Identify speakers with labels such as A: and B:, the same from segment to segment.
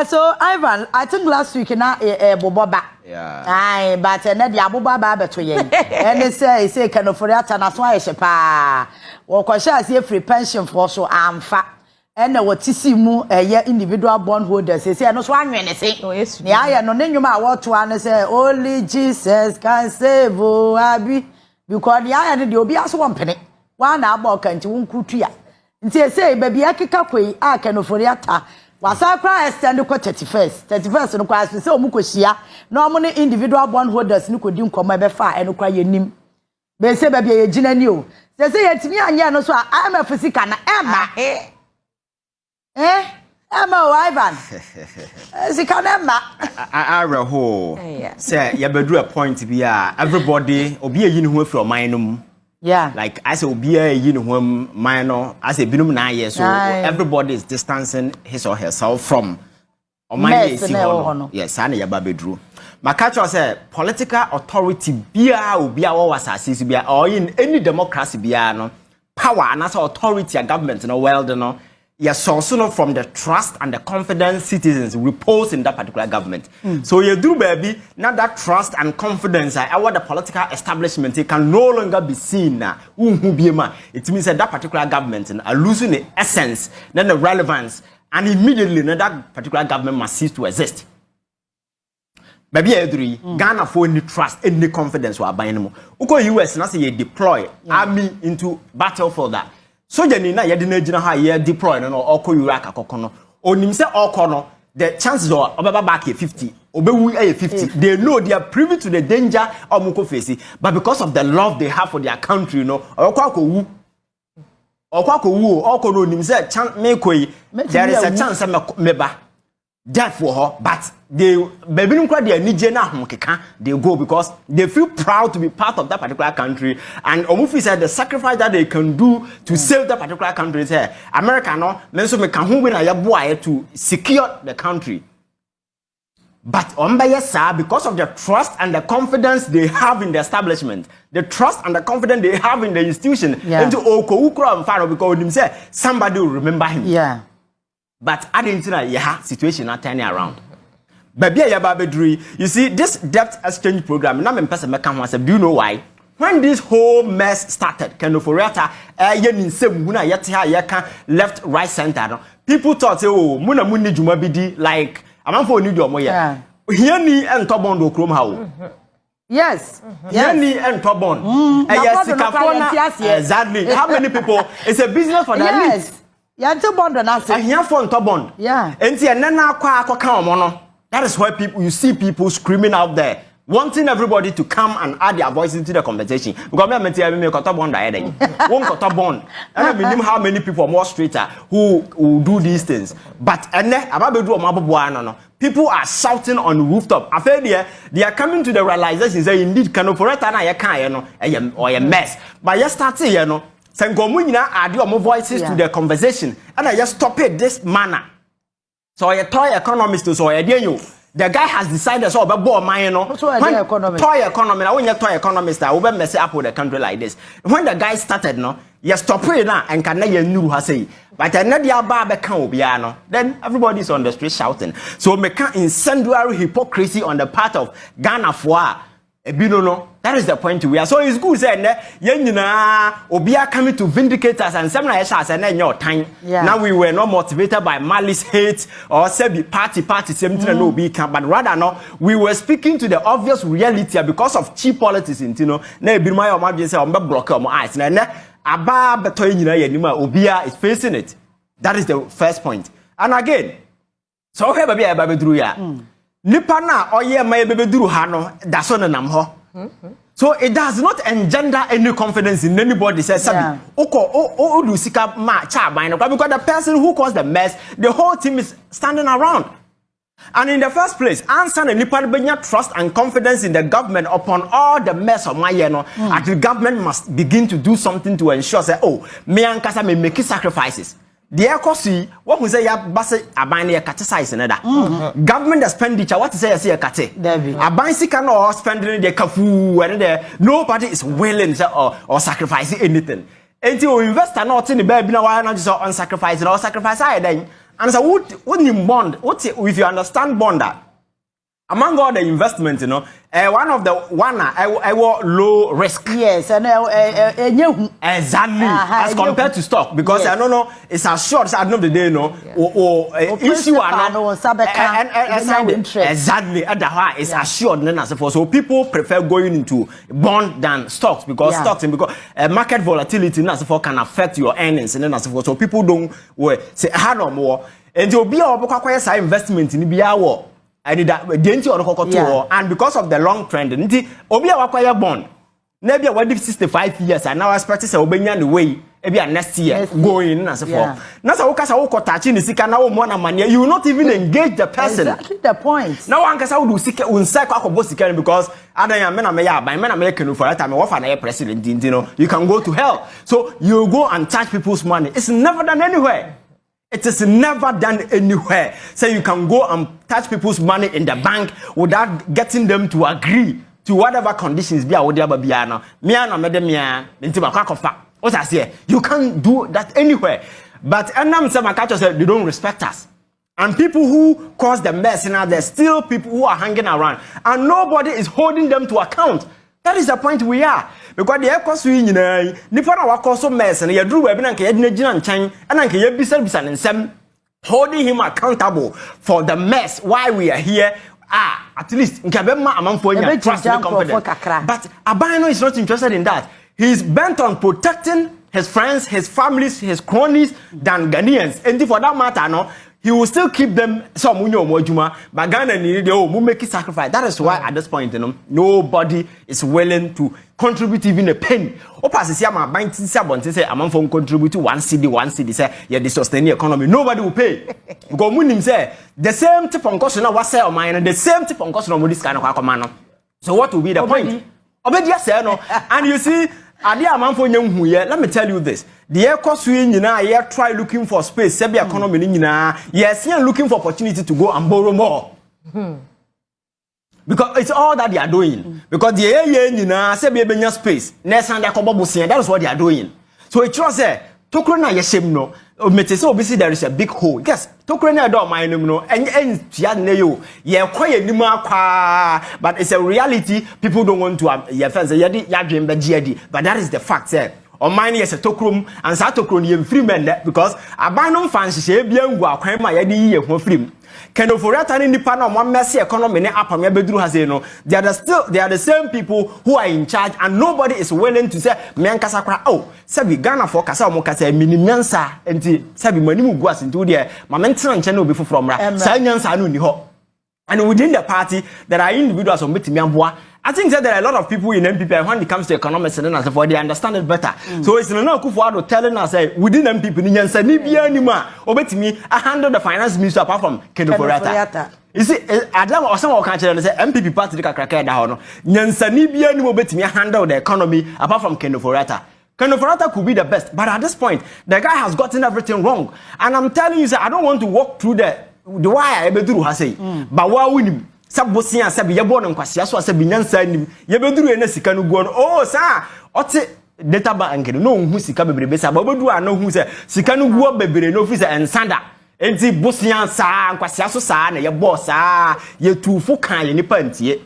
A: So Ivan, I think last week na boboba.
B: Yeah.
A: Aye, but na dia boboba beto ye. And say Ken Ofori Atta na so ayehye pa. Wo kwahye ase free pension for so amfa. And what tisi mu individual bond holders say no so anwene say. Ne aye no nenwuma a woto an say only Jesus can save abi because the aye de obi aso wompene. Wa na aba okanti wonkutu ya. Nti say baby akeka kwei a Ken Ofori Atta wasakra extend ko 31st no kwa say omukohia na omo ne individual bond holders ni kodi nkoma be fa eno kwa yenim be say baby ye gina ni o say yetimi anya no so am fisika na ema Emma o Ivan sika na ema
B: I reho say ya bedu a point bi a everybody obi ayi ni ho afro man no mu.
A: Yeah.
B: Like I say obi ayi ni ho man no as a binum na ye so everybody is distancing his or herself from oman ye no. Yes, ana ya ba bedru. Makacho say political authority bia obi a wo wasase bia or in any democracy bia no power and as authority and government no world no yes, also from the trust and the confidence citizens repose in that particular government. So you do, baby, now that trust and confidence, what the political establishment it can no longer be seen. It means that that particular government are losing the essence, then the relevance, and immediately that particular government must cease to exist. Baby, Ghana for any trust, any confidence, or buying more. Uko US, now say you deploy army into battlefield that. So jeni na yedi na gina ha ye deploy no okọ Iraq akọkọ no onim se okọ no the chances of obaba back 50 obewu 50 they know they are privy to the danger omko face but because of the love they have for their country no okọ akọwu no onim se me koi there is a chance meba death for her but they baby nkwa they nije na ahomkeka they go because they feel proud to be part of that particular country and omufi said the sacrifice that they can do to save that particular country is here America no menso me kan ho we na yaboa to secure the country but ombayesa because of the trust and the confidence they have in the establishment the trust and the confidence they have in the institution into okowukro amfano because onim say somebody will remember him but adentina situation not turning around baby you see this debt exchange program na me person make am do you know why when this whole mess started Ken Ofori Atta left right center no people thought say oh muna munni juma bidi like amanfo oni do omo ye here ni ento bond okrom ha o
A: yes
B: here ni ento bond exactly how many people it's a business for the elite
A: ento bond na say
B: here for ento bond enti enena akwa omo no. That is why you see people screaming out there, wanting everybody to come and add their voice into the conversation. Because me tell me got bond won't got bond. I don't know how many people are more straighter who do these things. But people are shouting on the rooftop. I feel they are coming to the realization say indeed Ken Ofori Atta or a mess. But yesterday, add your voices to the conversation, and I just stop it this manner. So a toy economist so the guy has decided so about toy economy when you toy economist I will mess up with a country like this. When the guy started you stop it now and can you knew how say but another barber can then everybody is on the street shouting. So make incendiary hypocrisy on the part of Ghana for that is the point we are. So it's good saying Obia coming to vindicate us and some and your time. Now we were not motivated by malice, hate, or say party same thing no be can, but rather we were speaking to the obvious reality because of cheap politics in Obia is facing it. That is the first point. And again, so Nipa na oye ma ebebeduru ha no da so nenam ho. So it does not engender any confidence in anybody says sabi. Oko do sika ma cha ban no because the person who caused the mess, the whole team is standing around. And in the first place, answer the Nipa benya trust and confidence in the government upon all the mess of my year no. And the government must begin to do something to ensure say me ankasa me make sacrifices. The economy, what we say, ya base abani ya kate size neda. Government expenditure, what say ya kate? Abani si cannot spending the kafu and there nobody is willing or sacrificing anything. Until investor not in the baby na why not just on sacrifice or sacrifice I then And so what you bond, if you understand bond that among all the investment, one of the I want low risk.
A: Yes, and
B: exactly as compared to stock, because I don't know it's assured at the end of the day, issue exactly at the high is assured then as for so people prefer going into bond than stocks because stocks because market volatility as for can affect your earnings and then as for so people don't say no more and you'll be able to investment in the hour. And because of the long trend, obi acquire bond. Maybe a 65 years and now expect to say obenya the way maybe next year going as for. Now so kasa wo touching the sika na wo mo na mania you will not even engage the person.
A: Exactly the point.
B: Now one kasa wo do sika unsa kwa kobo sika because adan me na me ya ban me na me Ken Ofori Atta me wo fa na president you can go to hell. So you go and touch people's money. It's never done anywhere. It is never done anywhere. So you can go and touch people's money in the bank without getting them to agree to whatever conditions be awodi ababiano. Miana medemia nti makwakofa. What I say, you can't do that anywhere. But Enam Samakacho said they don't respect us. And people who cause the mess now, there's still people who are hanging around and nobody is holding them to account. That is the point we are. Because the echo swing nipa na wako so mess and you drew webi na nke yedina jina nchen and nke ye bisa and nsem holding him accountable for the mess why we are here. At least nke be ma amanfo nya trust and confidence. But Abano is not interested in that. He's bent on protecting his friends, his families, his cronies than Ghanaians. And for that matter, he will still keep them some mojuma, but Ghana need to make sacrifice. That is why at this point, nobody is willing to contribute even a penny. Opa say am buying say am from contribute to one city say yeah the sustaining economy. Nobody will pay. Because munim say the same tip on cost na what say on mine the same tip on cost no this kind of command. So what will be the point? Obedi say no. And you see let me tell you this. The air cost we try looking for space, sebi economy yes, looking for opportunity to go and borrow more. Because it's all that they are doing. Because the air sebi space, that is what they are doing. So it was Tokro na yeshem no. Obviously there is a big hole. Yes, Tokro na do my no. And yo. But it's a reality. People don't want to but that is the fact. On mine yes a tokrum and satokron yem free men because abanom fans she bia ngwa kwan ma yadi ye ho free. Ken Ofori Atta ni nipa na mo mercy economy ne apam ya beduru ha say no. They are the same people who are in charge and nobody is willing to say me ankasa kra sabi Ghana for kasa mo kasa minimyansa enti sabi manimu guas nti de ma mentena nche na obi foforo mra sa nyansa no ni ho. And within the party there are individuals on betimi amboa. I think that there are a lot of people in MPP when it comes to economics and as for they understand it better. So it's not Kufuado telling us within MPP Nyansa ni bia ni ma obetimi I handle the finance minister apart from Ken Ofori Atta. You see Adam or some can tell say MPP party the kraka da ho no. Nyansa ni bia ni obetimi handle the economy apart from Ken Ofori Atta. Ken Ofori Atta could be the best, but at this point the guy has gotten everything wrong. And I'm telling you I don't want to walk through the wire ebeduru ha say. But wa winim Sabosia sabi yebo no nkwase aso sabi nyansa nim yebeduru ena sika no guo no sa ote data bank no hu sika bebrebe sa babedu a no hu se sika no guo bebre no fi se ensanda enti bosia sa nkwase aso sa na yebo sa yetufu kan ye nipa ntie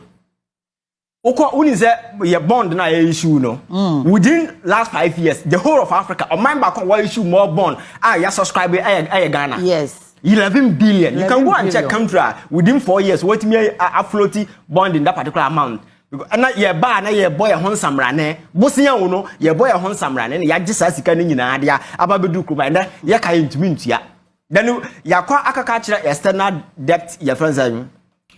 B: okwa uni se ye bond na ye issue no within last 5 years the whole of Africa or mind back on issue more bond ya subscribe Ghana.
A: Yes.
B: 11 billion. You can go and check country within 4 years. What me a floaty bond in that particular amount. And ye ba na ye boy a hon samrane. Bosia uno ye boy a hon samrane. Ya jisa sika ni nyina adia ababedu kuba na ye ka ntumi ntua. Then ya kwa akaka kire external debt your friends are.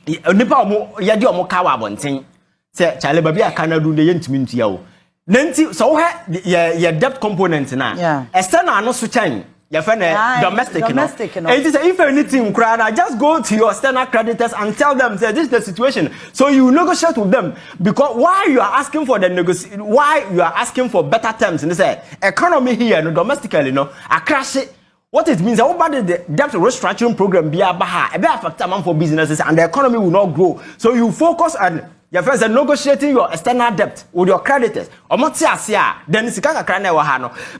B: Nipa omo ye di omo ka wa abonten. Se chale baby aka na du de ye ntumi ntua o. Nanti so ye debt component na. External no so chan. Your friend domestic. It is if anything, just go to your external creditors and tell them that this is the situation. So you negotiate with them because why you are asking for why you are asking for better terms in this economy here, no domestically, I crash it. What it means, everybody the debt restructuring program be affect amount for businesses and the economy will not grow. So you focus on your friends are negotiating your external debt with your creditors. Then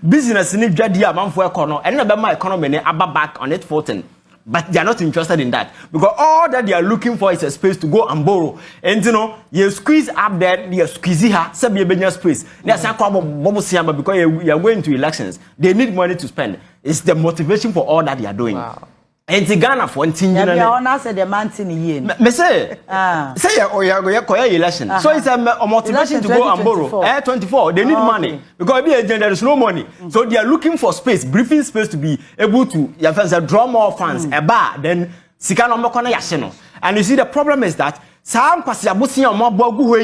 B: business need jadi amount for economy and my economy back on its footing. but they are not interested in that because all that they are looking for is a space to go and borrow. And you know, you squeeze up there, you squeeze here, some you space. There's a because you are going to elections. They need money to spend. It's the motivation for all that they are doing. Wow. And the Ghana for 10 years.
A: Yeah, said the man in year.
B: Me say election. So it's a motivation to go and borrow. 24. They need money because there is no money. So they are looking for space, breathing space to be able to draw more funds. A bar then sikano mo kona yaseno. And you see the problem is that some pasiabusi mo bogu ho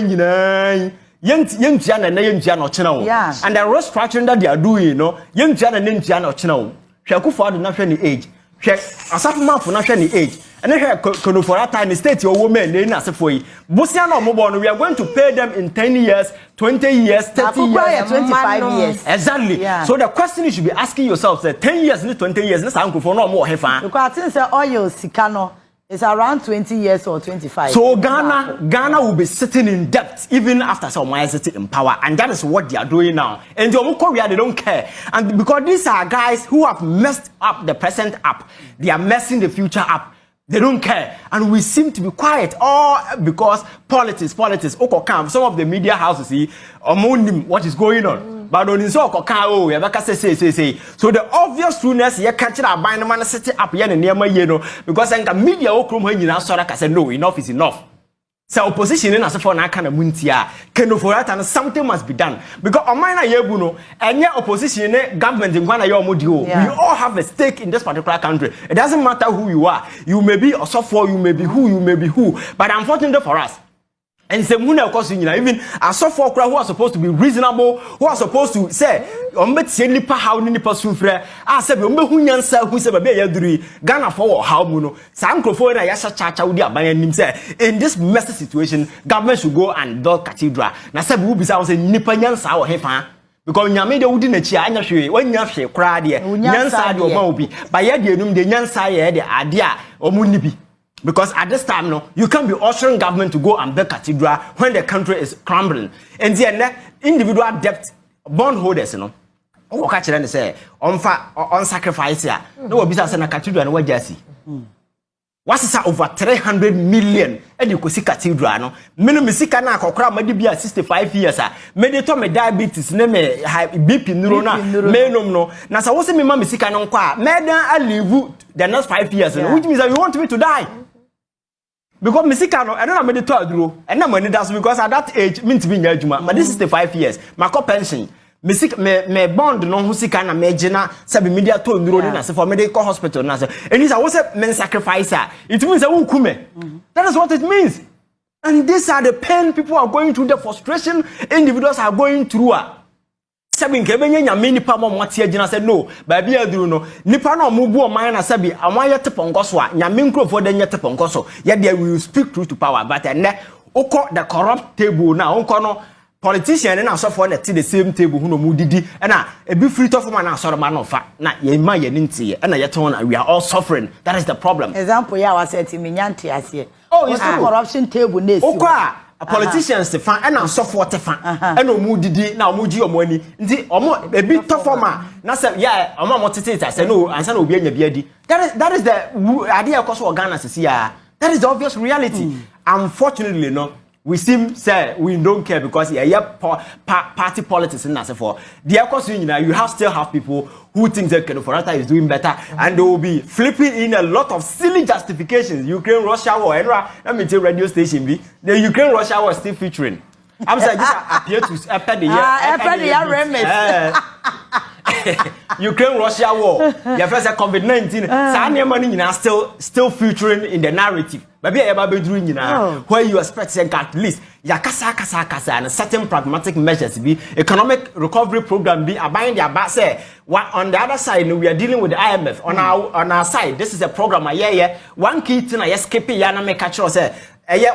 B: yentia na yentia no chena wo. And the restructuring that they are doing, you know, yentia na yentia no chena wo. Hwekufo do na hwe ni age. Asafuma for national age. And then Ken Ofori Atta in the state your women they na asefo. Bosia no mo born we are going to pay them in 10 years, 20 years, 30 years,
A: 25 years.
B: Exactly. Yeah. So the question you should be asking yourself that 10 years, 20 years, na Nkufo no mo hefa.
A: Because I think say oil sikano is around 20 years or 25.
B: So Ghana will be sitting in debt even after someone is sitting in power, and that is what they are doing now. And the Korea they don't care, and because these are guys who have messed up the present up, they are messing the future up. They don't care, and we seem to be quiet all because politics. Some of the media houses see what is going on. But on his own, say. So the obvious trueness, you can't buy the man set up here near my because the media when you say no, enough is enough. So opposition in as for na kind of muntia, Ken Ofori Atta and something must be done. Because on mine yebuno, and yet opposition government in Ghana yomodio. We all have a stake in this particular country. It doesn't matter who you are. You may be a software, you may be who. But unfortunately for us. And some of course, even a software who are supposed to be reasonable, who are supposed to say, how many person frere. I said, who said, Ghana for how muno. Some crofo na yasha chacha udi abayan say in this messy situation, government should go and build cathedral. Na said, who be say nipa nyansa or hefa. Because nyame de wudi na chi anya hwe when nyahwe kra de nyansa de o ma obi. Ba ye de enum de nyansa ye de ade a omu ni bi. Because at this time, no, you can't be ushering government to go and build cathedral when the country is crumbling. And then individual debt bondholders, you know, oh, catch it and say on sacrifice here. No, business and a cathedral and what Jesse. What's over 300 million? And you could see cathedral, no. Minimum Sikana Kokra maybe be 65 years. Made it me diabetes, name BP neurona, menum no. Nasa was me mamma Sikana qua, Madam, I live the next 5 years, which means that you want me to die. Because Misikano, I don't know the third row, and I'm that's because at that age, means being judgment, but this is the 5 years. My pension. Me bond no husikana mejina sabi media to nduro na se for medical hospital na se and this was a men sacrificer. It means that kume. That is what it means. And these are the pain people are going through, the frustration individuals are going through. Sabi nkebenya nyame nipa mo mate agina said no baby aduru no nipa na omubu o man na sabi amon yete ponkoso a nyame nkrofo de nyete ponkoso ye there will speak truth to power but and oko the corrupt table na onko no politician and so for the same table who no mudidi and a be free to form na so man of na ye ma ye ntie and ye ton we are all suffering. That is the problem. Example ya was at minyante ase oh it's the corruption table na esi a politicians te fan and so for te fan and no mudidi na omuji omani nti omo e bi to form na say yeah omo motete say no ansa na obi anya biadi. That is the idea cause for Ghana see ya. That is the obvious reality. Unfortunately no we seem say we don't care because party politics in for the course you still have people who think that Ken Ofori Atta is doing better and they will be flipping in a lot of silly justifications. Ukraine Russia war and let me tell radio station be the Ukraine Russia war still featuring. I'm saying this appear to appear the year remix. Ukraine Russia war your first COVID-19 sa money still featuring in the narrative. Maybe where you expect at least kasa and certain pragmatic measures be economic recovery program be abiding their back say what on the other side we are dealing with the IMF on our side. This is a program one key thing I escape yana make catch say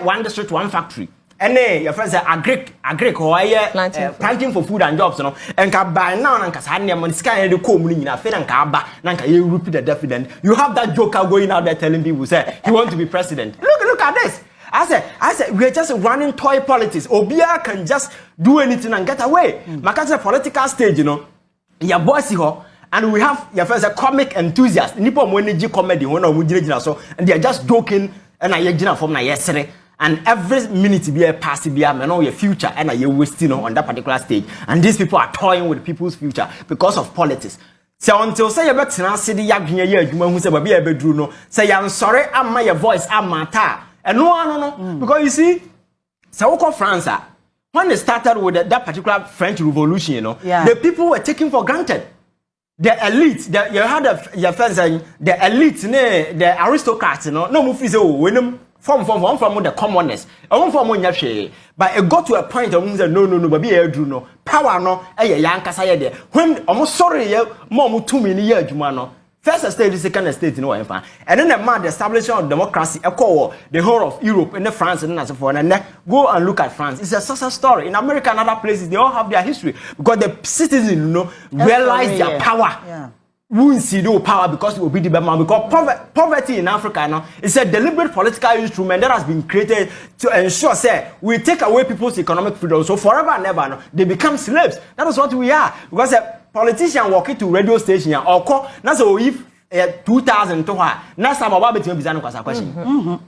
B: one district one factory. And your friends say agric or planting for food and jobs, you know. And can buy now and Casania money sky the community in a fair and kaba, Nanka, you repeat the dividend. You have that joker going out there telling people say you want to be president. Look at this. I said we're just running toy politics. Obia can just do anything and get away. Makasa political stage, you know. Your bossy ho And we have your first a comic enthusiast. Nipo money comedy one or so, and they are just joking and I yegina from na yesterday. And every minute be a pass be a man your future and you're wasting on that particular stage. And these people are toying with people's future because of politics. So until say about city you who say be a bedroom no say I'm sorry I'm my voice I'm mata and no because you see so France when they started with that particular French Revolution, you know, the people were taken for granted. The elite, you had your friends saying the elite, the aristocrats, you know, no move is when from the commoners, one from one yache. But it got to a point of no, but be a no power no, a young Casaya when almost sorry, more 2 million years, Jumano. First state is second state in Oenfa. And then the establishment of democracy, the whole of Europe and France and so forth. And then go and look at France. It's a success story. In America and other places, they all have their history. Because the citizens, you know, realize their power. Yeah. We will see no power because it will be the man. Because poverty in Africa, you know, it's a deliberate political instrument that has been created to ensure, say, we take away people's economic freedom. So forever and ever, no, they become slaves. That is what we are. Because politician walking to radio station or call that's if 2000 to her now some about between bizarre question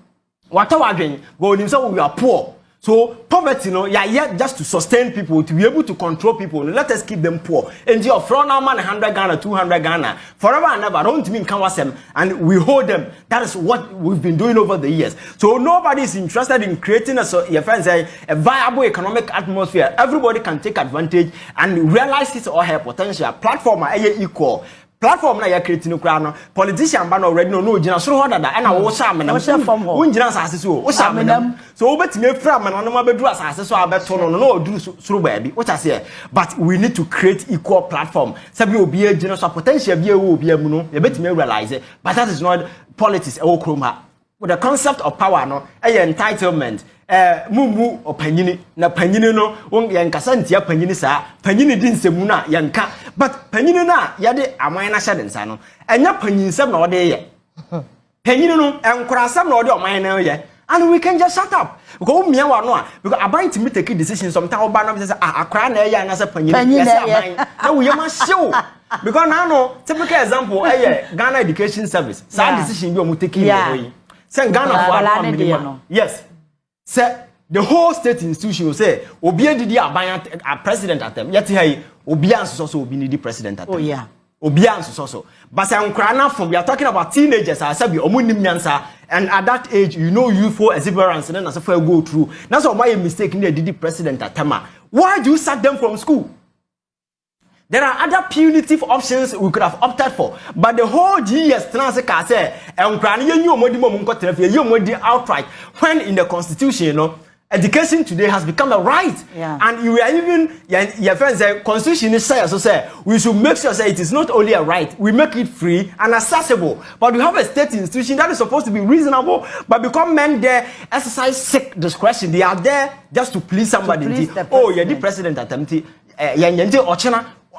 B: what are we going so we are poor so poverty no yeah just to sustain people to be able to control people let us keep them poor and your from now man 100 Ghana 200 Ghana forever and ever don't mean can them and we hold them. That is what we've been doing over the years. So nobody is interested in creating your friends say a viable economic atmosphere. Everybody can take advantage and realize his or her potential. Platform are equal. Platform na ya create no kra no politician ba no already no gina soro hoda da na wo sha menam wo gina asase so wo sha menam so wo betime fra manano ma bedu asase so abeto no no oduru soro ba bi what I say but we need to create equal platform sabi obi e gina so potential bi e wo obi amu no e betime realize it. But that is not politics e wo kroma with the concept of power no entitlement mumu opanyini na panyini no yankasa ntia panyini saa panyini di nsemu na yanka but panyini na yade aman na hyade nsa no enya panyinsem na ode ye panyini no enkorasem na ode oman na ye and we can just shut up because we mean no because aban to take decisions sometimes oba na say akra na ye na say panyini yes aban na we ma show because now no typical example Ghana Education Service some decision bi o mu take here say Ghana for yes. Say the whole state institution will say obi didi aban a president at them yet here obi anso so obi need president at them. Oh yeah. Obi anso so but say nkra from we are talking about teenagers I said be omunim nyansa and at that age you know youthful exuberance and then as if go through that's why a mistake in the didi president at them. Why do you sack them from school? There are other punitive options we could have opted for, but the whole GS Transeka say, outright. When in the Constitution, you know, education today has become a right, and you are even your friends say Constitution is say we should make sure say it is not only a right, we make it free and accessible. But we have a state institution that is supposed to be reasonable, but because men there exercise sick discretion, they are there just to please somebody. Oh, you're the president at MT.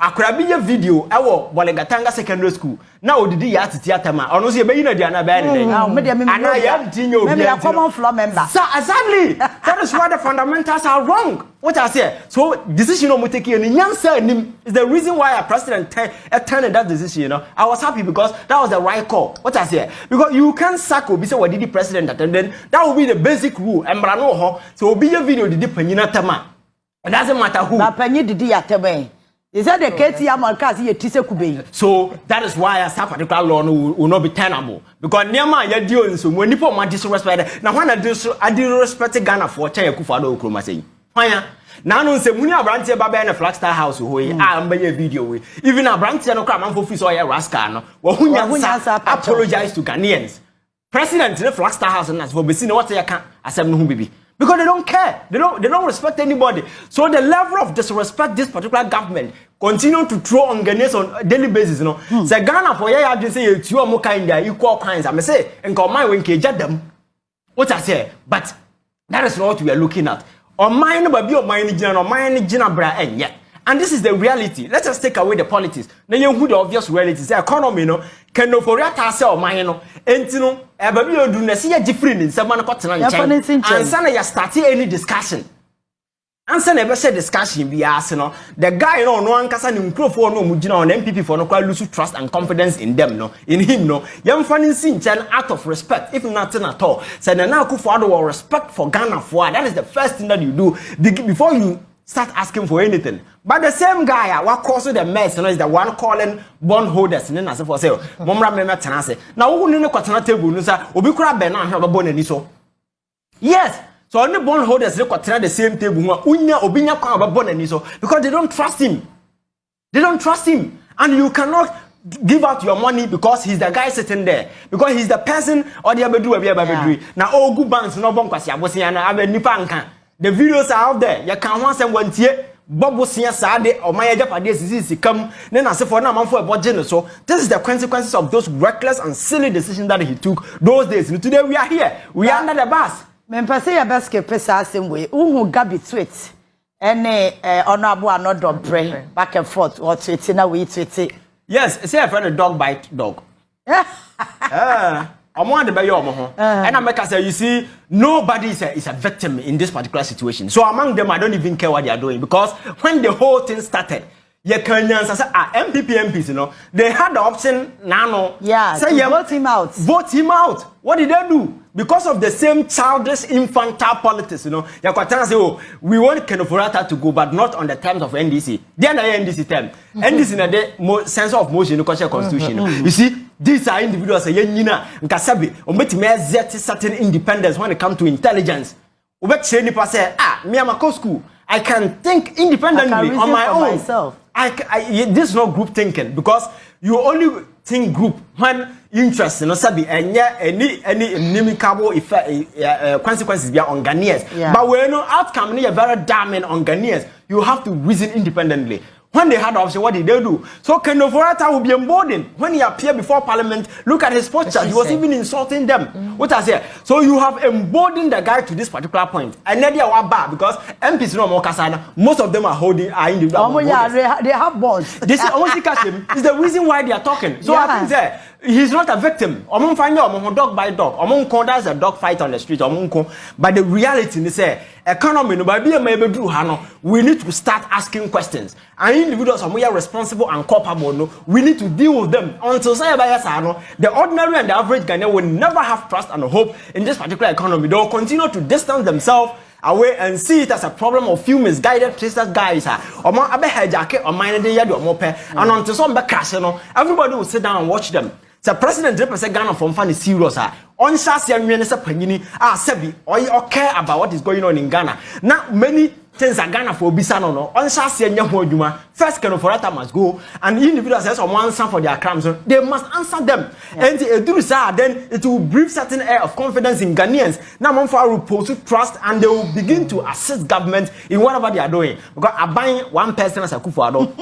B: Akura biye video ewo Bolegatanga Secondary School na odidi ya titi atama ono se be na dia na be ana ya tinyo obi a common floor member so exactly that is why the fundamentals are wrong what I say so decision no take any nyansa anim is the reason why a president turned that decision, you know. I was happy because that was the right call what I say because you can't sack obi say what did the president and then that will be the basic rule embra no ho so obi your video did panyina atama it doesn't matter who
A: na panyi didi atama. Is that the KTM Marcas here Tise Kube?
B: So that is why a particular law will not be tenable. Because Nema ya deal so when people want disrespect. Now when I disrespect Ghana for Chaya Kufado Kromasi. Why? Now no say Munia Brantia Baba and a Flagster House who I am by a video. Even a Brantia no crime for Fiso or Rascano. Well who apologize to Ghanaians. President in the Flagster House and as for Bessino what they can as a no baby. Because they don't care. They don't respect anybody. So the level of disrespect this particular government continue to throw on Ghanaians on a daily basis, you know. Say Ghana for ya just say it's you more kind there equal kinds. I may say and call my when cage them. What I say, but that is not what we are looking at. On mine but be on mine general mine general bra and yet. And this is the reality. Let us take away the politics. Now you who the obvious reality. The economy, no. Ken Ofori Atta say o man no. Enti no, e ba bi odu na se ya different in someone ko tena nchen. And sana ya start any discussion. answer never said discussion be asked, no. The guy, no one can improve for no mujina on MPP for no quite lose trust and confidence in them, no, in him, no. Young fanning sin out of respect, if nothing at all. Said now Kufuor will respect for Ghana for that is the first thing that you do before you start asking for anything. But the same guy, what causes the mess, you know, is the one calling bondholders and then as for sale. Momra me tenase. Now who no kwatana table no sa obi kura be na hwe babo nani so. Yes. So only bondholders they kwatana the same table ho unya obinya kwa babo nani so because they don't trust him. They don't trust him. And you cannot give out your money because he's the guy sitting there. Because he's the person or the abedu abedu. Now all good banks no bon kwasi abosia na abe nipa nka. The videos are out there. You can once and one tie Bobo Sia Sade or my Japade is come, then I say for now, for a budget. So, this is the consequences of those reckless and silly decisions that he took those days. And today we are here. We are under the bus. Men say a basket pesa same way. Who Gabi tweet any honorable and not dog brain back and forth or tweeting away tweeting. Yes, say a friend a dog bite dog. I'm one the bayo, and I make us say, you see, nobody is a victim in this particular situation. So among them, I don't even care what they are doing because when the whole thing started, Kenyans MPs, you know, they had the option now. Yeah, say vote him out. Vote him out. What did they do? Because of the same childish infantile politics, you know, Yakwatana say, oh, we want Ken Ofori Atta to go, but not on the terms of NDC. They are the NDC term. NDC in the sense of motion in the constitution. You see, these are individuals say yenina nkasabe ombetime exert certain independence when it comes to intelligence. Obetche nipa say me am a school. I can think independently on my own. Myself. This is not group thinking because you only think group when interest no sabi any inimical effect consequences be on Ghanaians. But when no outcome is very damning on Ghanaians, you have to reason independently. When they had option, what did they do? So Ken Ofori Atta will be emboldened. When he appeared before Parliament, look at his posture. He was even insulting them. What I say? So you have emboldened the guy to this particular point. And then they are bad because MPs no more kasana. Most of them are individual. They have bonds. This is almost is the reason why they are talking. So I think that he's not a victim. Dog by dog. That's a dog fight on the street. But the reality is economy we need to start asking questions. And individuals are responsible and culpable. We need to deal with them until the ordinary and the average Ghanaian will never have trust and hope in this particular economy. They will continue to distance themselves away and see it as a problem of few misguided traders guys. And until some crash, everybody will sit down and watch them. The president represent Ghana from fan is serious. On Shasi Minister Panini, Sebi, or care about what is going on in Ghana. Now many things are Ghana for Bisano. On Shasi and Yahoo, first Ken Ofori Atta must go, and individuals has on one answer for their crimes. They must answer them. And then it will breathe certain air of confidence in Ghanaians. Now Monfort will post trust and they will begin to assist government in whatever they are doing. Because buying one person as a Kufuor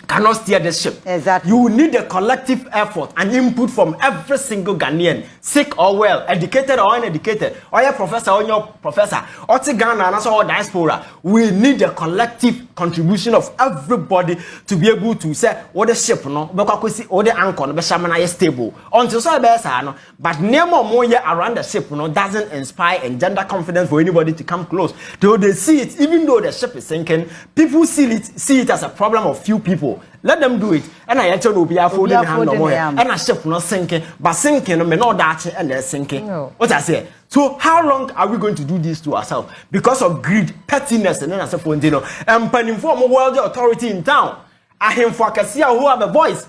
B: cannot steer the ship. Exactly. You need a collective effort and input from every single Ghanaian, sick or well, educated or uneducated, or your professor or your professor, or Ghana and also diaspora. We need a collective contribution of everybody to be able to say what the ship no, because or the anchor no be shamana stable until so be no. But near more year around the ship no doesn't inspire and gender confidence for anybody to come close. Though they see it, even though the ship is sinking, people see it as a problem of few people. Let them do it. And I actually will be affording hand no more. And a ship not sinking, but sinking no may not that and they're sinking. What I say? So how long are we going to do this to ourselves? Because of greed, pettiness, and then I say for and penning for a world authority in town. I him for Cassia who have a voice.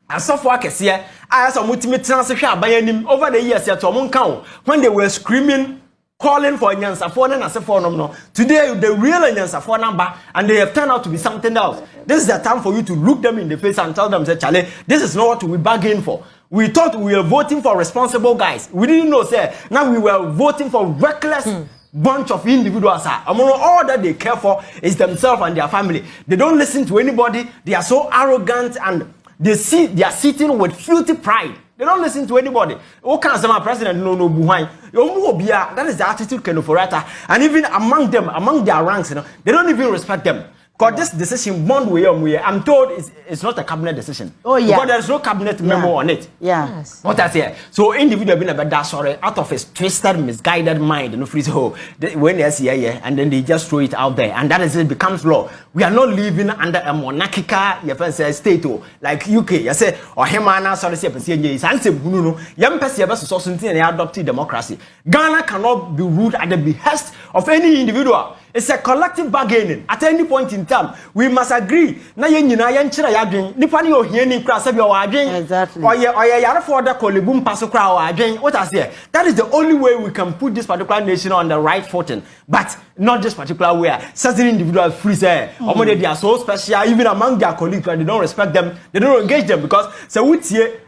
B: I saw for Cassia. I asked a multimate transfer by him over the years at Tomonkau when they were screaming, calling for Nyansafon and Asafon. No. Today, the real Nyansafon number, and they have turned out to be something else. This is the time for you to look them in the face and tell them, say, Charlie, this is not what we bargained for. We thought we were voting for responsible guys. We didn't know, sir. Now we were voting for reckless bunch of individuals. All that they care for is themselves and their family. They don't listen to anybody. They are so arrogant and they are sitting with filthy pride. They don't listen to anybody. What can my president no behind? That is the attitude Ken Ofori Atta. And even among them, among their ranks, they don't even respect them. Because this decision, one way or way, I'm told it's not a cabinet decision.
A: Oh, yeah.
B: Because there's no cabinet memo on it.
A: Yeah. Yes.
B: What I say? So individual being a bad sorry out of his twisted, misguided mind, you know, freeze when they see and then they just throw it out there, and that is it becomes law. We are not living under a monarchical state like UK. You say or Hemana sorry say is answer no young person society and adopted democracy. Ghana cannot be ruled at the behest of any individual. It's a collective bargaining. At any point in time, we must agree. Na yenyina yenchira yadwen. Nipa ni ohie ni kra se bi o adwen.
A: Exactly.
B: Oye yare for the kolibum paso kra o adwen. What I say? That is the only way we can put this particular nation on the right footing. But not this particular way. Certain individuals free say, they are so special even among their colleagues, they don't respect them. They don't engage them because so wutie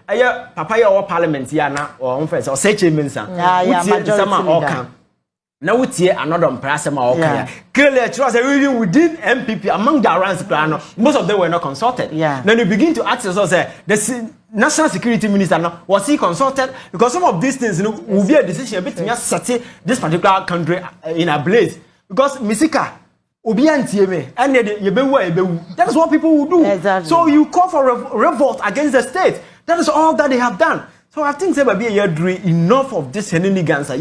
B: papa or parliament here na or friends or say mensa. Yeah. Now we see another impressive clearly, even within MPP, among the ranks, most of them were not consulted.
A: Yeah.
B: Then you begin to ask yourself, the National Security Minister, was he consulted? Because some of these things will be a decision a bit to set this particular country in a blaze. Because Misika, that is what people will do.
A: Exactly.
B: So you call for revolt against the state. That is all that they have done. So I think there will be enough of this shenanigans.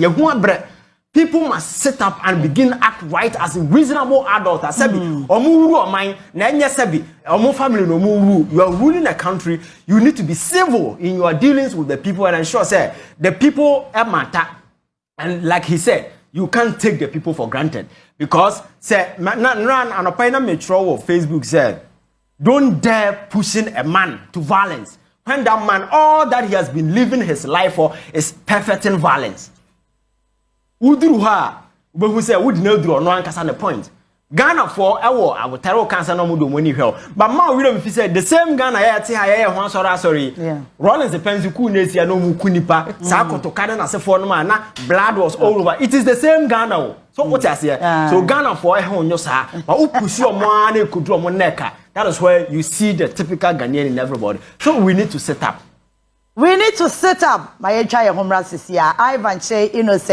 B: People must sit up and begin to act right as a reasonable adult. As you are ruling a country, you need to be civil in your dealings with the people and ensure say the people matter. And like he said, you can't take the people for granted because say run an opinion metro of Facebook said, don't dare pushing a man to violence when that man all that he has been living his life for is perfecting violence. Udruha, but who say would no draw no answer the point. Ghana for I will tell cancer no more money hell. But now we don't say the same Ghana I one sorry. Yeah. Rollins depends you couldn't no mukunipa, Sako to Caden as a foreman, blood was all over. It is the same Ghana. So what I say? So Ghana for a home, no sir, but who push your money could draw more neck. That is where you see the typical Ghanaian in everybody. So we need to set up.
A: We need to set up. My entire home run is here. Ivan Kyei Innocent.